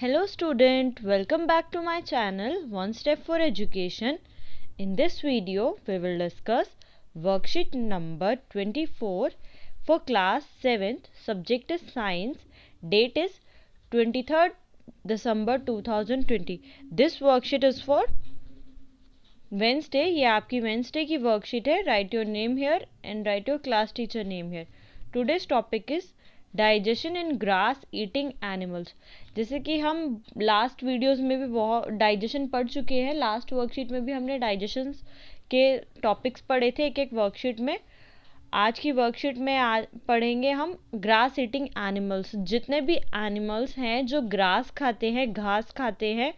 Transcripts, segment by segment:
Hello student, welcome back to my channel One Step for Education. In this video, we will discuss worksheet number 24 for class 7th. Subject is science. Date is 23rd December 2020. This worksheet is for Wednesday. ये आपकी Wednesday की worksheet है. Write your name here and write your class teacher name here. Today's topic is digestion in grass eating animals. जैसे कि हम last videos में भी बहुत डाइजेशन पढ़ चुके हैं. लास्ट वर्कशीट में भी हमने डाइजेशन के टॉपिक्स पढ़े थे एक एक वर्कशीट में. आज की वर्कशीट में पढ़ेंगे हम ग्रास ईटिंग एनिमल्स. जितने भी एनिमल्स हैं जो ग्रास खाते हैं, घास खाते हैं,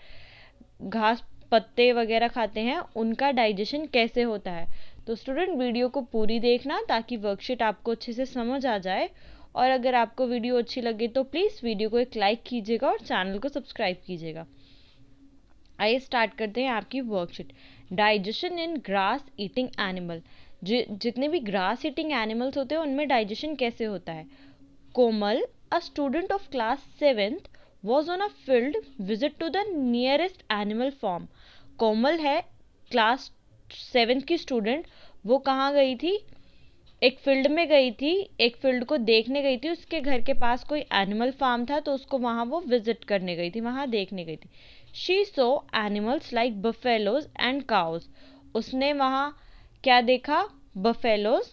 घास पत्ते वगैरह खाते हैं, उनका डाइजेशन कैसे होता है. तो स्टूडेंट वीडियो को पूरी देखना ताकि वर्कशीट आपको अच्छे से समझ आ जाए. और अगर आपको वीडियो अच्छी लगे तो प्लीज़ वीडियो को एक लाइक कीजिएगा और चैनल को सब्सक्राइब कीजिएगा. आइए स्टार्ट करते हैं आपकी वर्कशीट. डाइजेशन इन ग्रास ईटिंग एनिमल. जितने भी ग्रास ईटिंग एनिमल्स होते हैं उनमें डाइजेशन कैसे होता है. Komal, a student of class 7th, was on a field visit to the nearest animal farm. Komal है क्लास 7th की स्टूडेंट. वो कहाँ गई थी? एक फील्ड में गई थी. एक फील्ड को देखने गई थी. उसके घर के पास कोई एनिमल फार्म था तो उसको वहाँ वो विजिट करने गई थी, वहाँ देखने गई थी. She saw animals like buffaloes and cows. उसने वहाँ क्या देखा? बफेलोज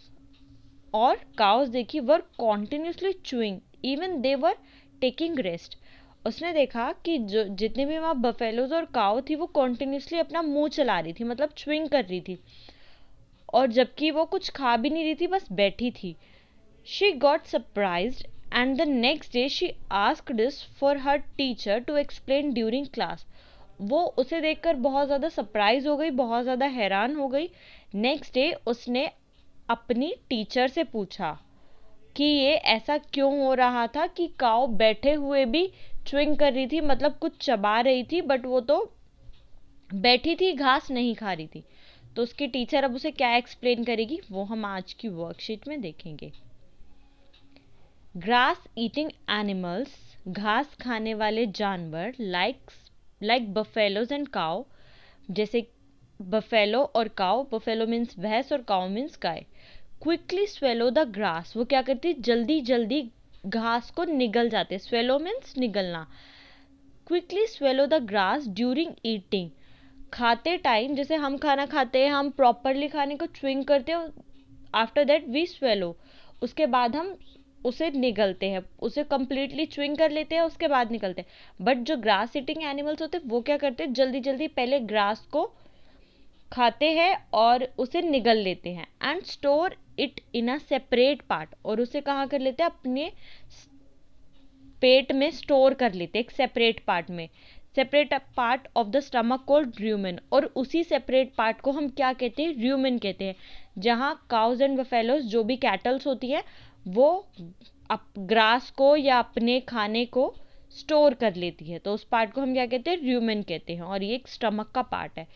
और काउज देखी. Were continuously chewing even they were taking rest. उसने देखा कि जो जितने भी वहाँ बफेलोज और काउ थी वो कॉन्टिन्यूसली अपना मुंह चला रही थी, मतलब च्विंग कर रही थी, और जबकि वो कुछ खा भी नहीं रही थी, बस बैठी थी. She got surprised and the next day she asked this for her teacher to explain during class. वो उसे देखकर बहुत ज़्यादा सरप्राइज हो गई, बहुत ज़्यादा हैरान हो गई. नेक्स्ट डे उसने अपनी टीचर से पूछा कि ये ऐसा क्यों हो रहा था कि काऊ बैठे हुए भी च्विंग कर रही थी, मतलब कुछ चबा रही थी, बट वो तो बैठी थी, घास नहीं खा रही थी. तो उसकी टीचर अब उसे क्या एक्सप्लेन करेगी वो हम आज की वर्कशीट में देखेंगे. ग्रास ईटिंग एनिमल्स, घास खाने वाले जानवर, लाइक बफेलोज एंड काउ, जैसे बफेलो और काउ. बफेलो मीन्स भैंस और काउ मीन्स गाय. Quickly swallow the grass. वो क्या करती? जल्दी जल्दी घास को निगल जाते. स्वेलो मीन्स निगलना. Quickly swallow the grass during eating. खाते टाइम, जैसे हम खाना खाते हैं, हम प्रॉपरली खाने को च्विंग करते हैं. After that we swallow. उसके बाद हम उसे निगलते हैं, उसे कंप्लीटली च्विंग कर लेते हैं, उसके बाद निकलते हैं. बट जो ग्रास ईटिंग एनिमल्स होते हैं वो क्या करते हैं? जल्दी जल्दी पहले ग्रास को खाते हैं और उसे निगल लेते हैं. And store it in a separate part. और उसे कहाँ कर लेते हैं? अपने पेट में स्टोर कर लेते हैं, एक सेपरेट पार्ट में. Separate part of the stomach cold rumen. और उसी सेपरेट पार्ट को हम क्या कहते हैं? र्यूमेन कहते हैं. जहाँ काउज एंड बफेलोज, जो भी कैटल्स होती है, वो ग्रास को या अपने खाने को स्टोर कर लेती है, तो उस पार्ट को हम क्या कहते हैं? र्यूमेन कहते हैं. और ये एक स्टमक का पार्ट है.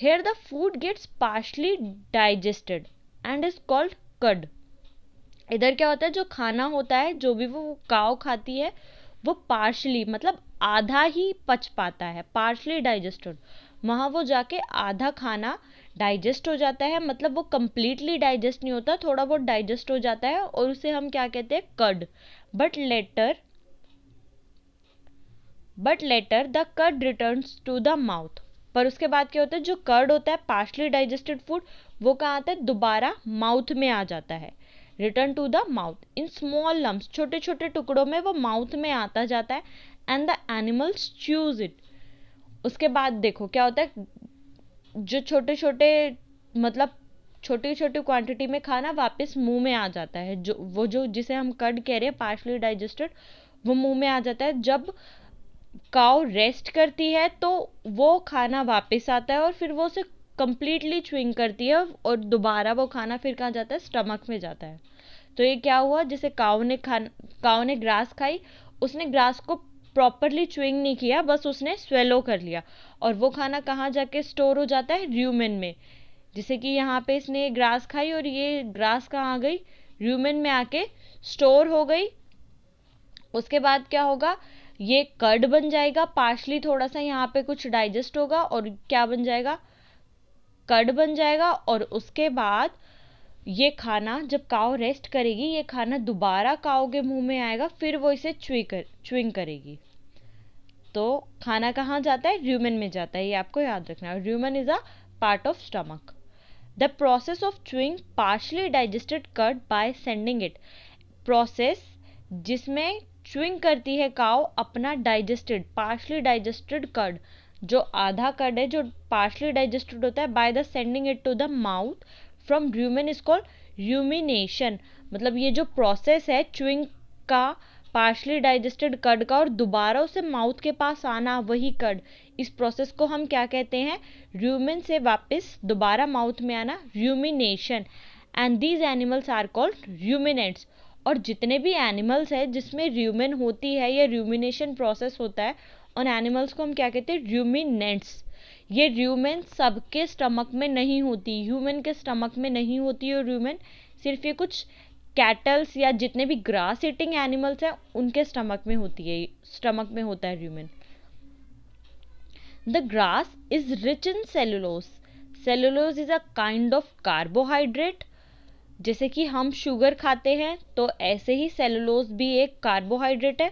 Here the food gets partially digested and is called cud. इधर क्या होता है? जो खाना होता है, जो भी वो काउ खाती है, वो पार्शली मतलब आधा ही पच पाता है. पार्शली डाइजेस्टेड, वहाँ वो जाके आधा खाना डाइजेस्ट हो जाता है, मतलब वो कंप्लीटली डाइजेस्ट नहीं होता, थोड़ा बहुत डाइजेस्ट हो जाता है, और उसे हम क्या कहते हैं? Curd. But later the curd returns to the mouth. पर उसके बाद क्या होता है? जो कर्ड होता है, पार्शली डाइजेस्टेड फूड, वो कहाँ आता है? दोबारा माउथ में आ जाता है. Return to the mouth in small lumps. छोटे छोटे टुकड़ों में वो माउथ में आता जाता है. And the animals choose it. उसके बाद देखो क्या होता है? जो छोटे छोटे, मतलब छोटी छोटी क्वांटिटी में खाना वापस मुंह में आ जाता है. जो जिसे हम कर्ड कह रहे हैं, पार्शली डाइजेस्टेड, वो मुंह में आ जाता है. जब काउ रेस्ट करती है तो वो खाना वापस आता है और फिर वो उसे कंप्लीटली च्विंग करती है, और दोबारा वो खाना फिर कहाँ जाता है? स्टमक में जाता है. तो ये क्या हुआ? जैसे काउ ने ग्रास खाई, उसने ग्रास को प्रॉपरली च्विंग नहीं किया, बस उसने स्वेलो कर लिया, और वो खाना कहाँ जाके स्टोर हो जाता है? र्यूमेन में. जैसे कि यहाँ पे इसने ग्रास खाई और ये ग्रास कहाँ आ गई? र्यूमेन में आके स्टोर हो गई. उसके बाद क्या होगा? ये कर्ड बन जाएगा, पार्शली थोड़ा सा यहाँ पे कुछ डाइजेस्ट होगा और क्या बन जाएगा, कर्ड बन जाएगा। और उसके बाद ये खाना जब काऊ रेस्ट करेगी, ये खाना दोबारा काऊ के मुंह में आएगा, फिर वो इसे च्विंग करेगी। तो खाना कहाँ जाता है, र्यूमेन में जाता है, ये आपको याद रखना है। Rumen is a part of stomach. The process of chewing partially digested curd by sending it, process जिसमें च्विंग करती है काऊ अपना डाइजेस्टेड पार्शली डाइजेस्टेड कर्ड, जो आधा कर्ड है जो पार्शली डाइजेस्टेड होता है, by the sending it to the mouth from rumen is called rumination. मतलब ये जो प्रोसेस है च्विंग का, पार्शली डाइजेस्टेड कर्ड का, और दोबारा उसे माउथ के पास आना, वही कर्ड, इस प्रोसेस को हम क्या कहते हैं, र्यूमेन से वापस दोबारा माउथ में आना, rumination. And these animals are called ruminants. और जितने भी एनिमल्स हैं जिसमें र्यूमेन होती है या र्यूमिनेशन प्रोसेस होता है, उन एनिमल्स को हम क्या कहते हैं, र्यूमिनेंट्स। ये र्यूमेन सबके स्टमक में नहीं होती, ह्यूमन के स्टमक में नहीं होती है र्यूमेन, सिर्फ ये कुछ कैटल्स या जितने भी ग्रास ईटिंग एनिमल्स हैं उनके स्टमक में होती है, स्टमक में होता है rumen. The grass is rich in cellulose. Cellulose is a kind of carbohydrate. जैसे कि हम शुगर खाते हैं तो ऐसे ही सेलुलोज भी एक कार्बोहाइड्रेट है।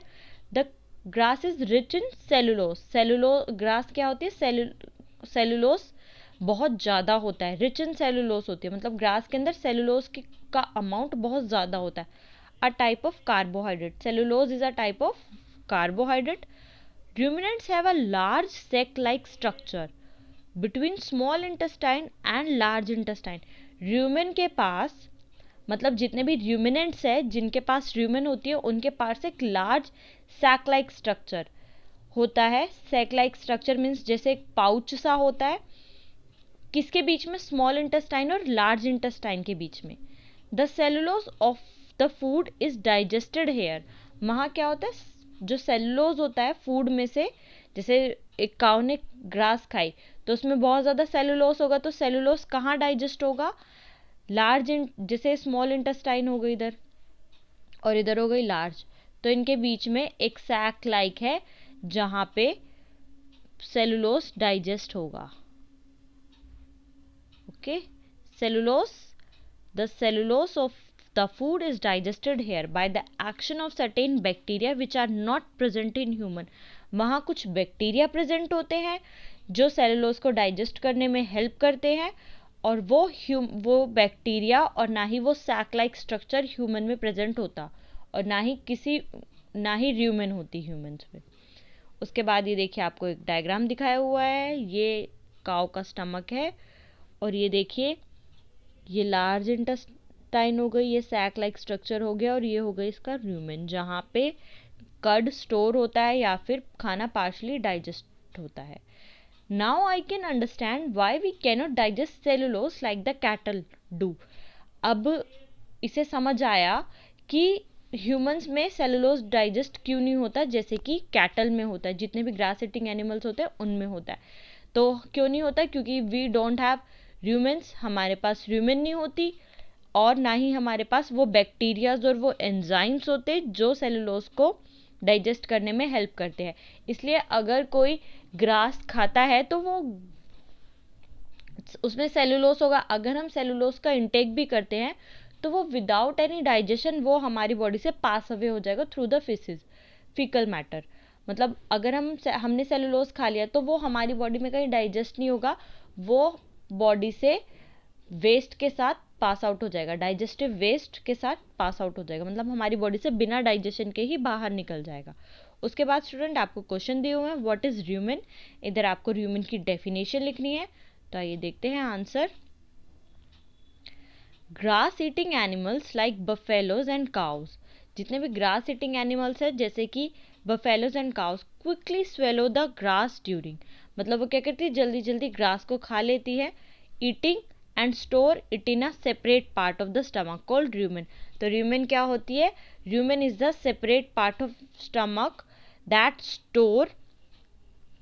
The grass is rich in cellulose. Grass क्या होती है, सेलुलोज बहुत ज़्यादा होता है, रिच इन सेलुलोज होती है, मतलब ग्रास के अंदर सेलुलोज का अमाउंट बहुत ज़्यादा होता है। A type of carbohydrate, cellulose is a type of carbohydrate. Ruminants have a large sac-like structure between small intestine and large intestine. Rumen के पास, मतलब जितने भी ruminants है जिनके पास rumen होती है उनके पास एक large sac-like structure होता है। sac-like structure means जैसे एक पाउच सा होता है, किसके बीच में, स्मॉल इंटेस्टाइन और लार्ज इंटेस्टाइन के बीच में। The cellulose of the food is digested here. वहाँ क्या होता है, जो सेलुलोज होता है फूड में से, जैसे एक काऊ ने ग्रास खाई तो उसमें बहुत ज़्यादा सेलुलोज होगा, तो सेलुलोज कहाँ डाइजेस्ट होगा, जैसे स्मॉल इंटेस्टाइन हो गई इधर और इधर हो गई लार्ज, तो इनके बीच में एक सैक लाइक है जहाँ पे सेलुलोज डाइजेस्ट होगा। Okay, cellulose, the cellulose of the food is digested here by the action of certain bacteria which are not present in human. वहाँ कुछ बैक्टीरिया प्रेजेंट होते हैं जो सेलुलोज को डाइजेस्ट करने में हेल्प करते हैं, और वो बैक्टीरिया और ना ही वो सैक लाइक स्ट्रक्चर ह्यूमन में प्रेजेंट होता, और ना ही र्यूमेन होती ह्यूमन्स में। उसके बाद ये देखिए आपको एक डायग्राम दिखाया हुआ है, ये काऊ का स्टमक है, और ये देखिए ये लार्ज इंटेस्टाइन हो गई, ये सैक लाइक स्ट्रक्चर हो गया, और ये हो गई इसका र्यूमेन जहाँ पे कर्ड स्टोर होता है या फिर खाना पार्शली डाइजेस्ट होता है। Now I can understand why we cannot digest cellulose like the cattle do. अब इसे समझ आया कि ह्यूमंस में सेलुलोज डाइजेस्ट क्यों नहीं होता जैसे कि कैटल में होता है, जितने भी ग्रास ईटिंग एनिमल्स होते हैं उनमें होता है। तो क्यों नहीं होता, क्योंकि वी डोंट हैव र्यूमेन्स, हमारे पास र्यूमेन नहीं होती, और ना ही हमारे पास वो बैक्टीरियाज और वो एंजाइम्स होते जो सेलुलोज को डाइजेस्ट करने में हेल्प करते हैं। इसलिए अगर कोई ग्रास खाता है तो वो उसमें सेलुलोज होगा, अगर हम सेलुलोज का इंटेक भी करते हैं तो वो विदाउट एनी डाइजेशन वो हमारी बॉडी से पास अवे हो जाएगा थ्रू द फीकल मैटर। मतलब अगर हमने सेलुलोज खा लिया तो वो हमारी बॉडी में कहीं डाइजेस्ट नहीं होगा, वो बॉडी से वेस्ट के साथ पास आउट हो जाएगा, डाइजेस्टिव वेस्ट के साथ पास आउट हो जाएगा, मतलब हमारी बॉडी से बिना डाइजेशन के ही बाहर निकल जाएगा। उसके बाद स्टूडेंट आपको क्वेश्चन दिए हुए हैं, व्हाट इज र्यूमेन, इधर आपको र्यूमेन की डेफिनेशन लिखनी है। तो आइए देखते हैं answer. Grass eating animals like buffaloes and cows, जितने भी ग्रास ईटिंग एनिमल्स हैं जैसे कि buffaloes and cows, quickly swallow the grass during, मतलब वो क्या करती है, जल्दी जल्दी ग्रास को खा लेती है, eating and store it in a separate part of the stomach called rumen. तो rumen क्या होती है, rumen is the separate part of stomach that store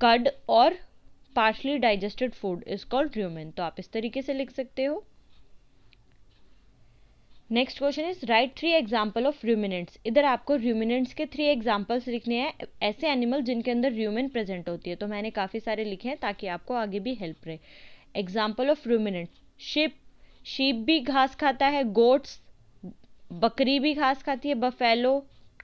curd or partially digested food is called rumen. तो आप इस तरीके से लिख सकते हो। Next question is right 3 example of ruminants. इधर आपको रूमिनेंट्स के 3 एग्जाम्पल्स लिखने हैं, ऐसे एनिमल जिनके अंदर रूमिन प्रेजेंट होती है। तो मैंने काफ़ी सारे लिखे हैं ताकि आपको आगे भी हेल्प रहे। एग्जाम्पल ऑफ रूमिनेंट्स, शीप भी घास खाता है, गोट्स बकरी भी घास खाती है, buffalo,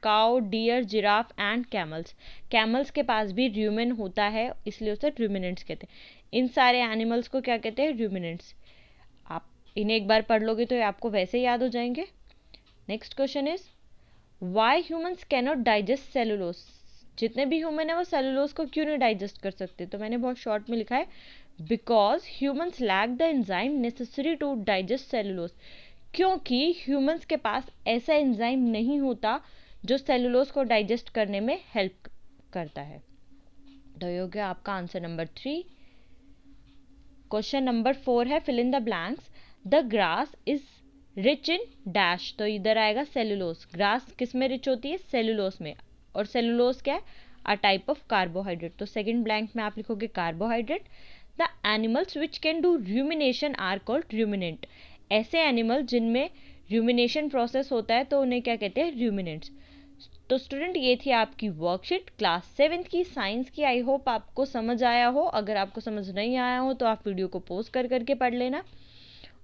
cow, deer, giraffe and camels. Camels के पास भी रूमिन होता है, इसलिए उसे रूमिनेंट्स कहते हैं। इन सारे एनिमल्स को क्या कहते हैं? रूमिनेंट्स। आप इन्हें एक बार पढ़ लोगे तो ये आपको वैसे ही याद हो जाएंगे। Next question is why humans cannot digest cellulose. जितने भी ह्यूमन है वो सेलुलोस को क्यों नहीं डाइजेस्ट कर सकते? तो मैंने बहुत शॉर्ट में लिखा है because humans lack the enzyme necessary to digest cellulose. क्योंकि ह्यूमंस के पास ऐसा एंजाइम नहीं होता जो सेलुलोज को डाइजेस्ट करने में हेल्प करता है। तो ये हो गया आपका आंसर नंबर 3। क्वेश्चन नंबर 4 है fill in the blanks. The grass is rich in dash. तो इधर आएगा सेलुलोज। ग्रास किस में रिच होती है? सेलुलोज में। और सेलुलोज क्या है? A type of carbohydrate. तो सेकंड ब्लैंक में आप लिखोगे carbohydrate. The animals which can do rumination are called ruminant. ऐसे एनिमल जिनमें रूमिनेशन प्रोसेस होता है तो उन्हें क्या कहते हैं? रूमिनेंट्स। तो स्टूडेंट ये थी आपकी वर्कशीट क्लास 7th की साइंस की। आई होप आपको समझ आया हो। अगर आपको समझ नहीं आया हो तो आप वीडियो को पॉज कर करके पढ़ लेना।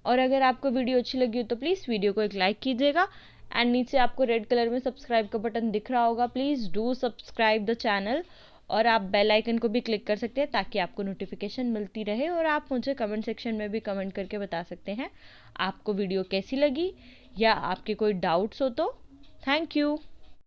और अगर आपको वीडियो अच्छी लगी हो तो प्लीज़ वीडियो को एक लाइक कीजिएगा। एंड नीचे आपको रेड कलर में सब्सक्राइब का बटन दिख रहा होगा, please do subscribe the channel. और आप बेल आइकन को भी क्लिक कर सकते हैं ताकि आपको नोटिफिकेशन मिलती रहे। और आप मुझे कमेंट सेक्शन में भी कमेंट करके बता सकते हैं आपको वीडियो कैसी लगी या आपके कोई डाउट्स हो तो। Thank you.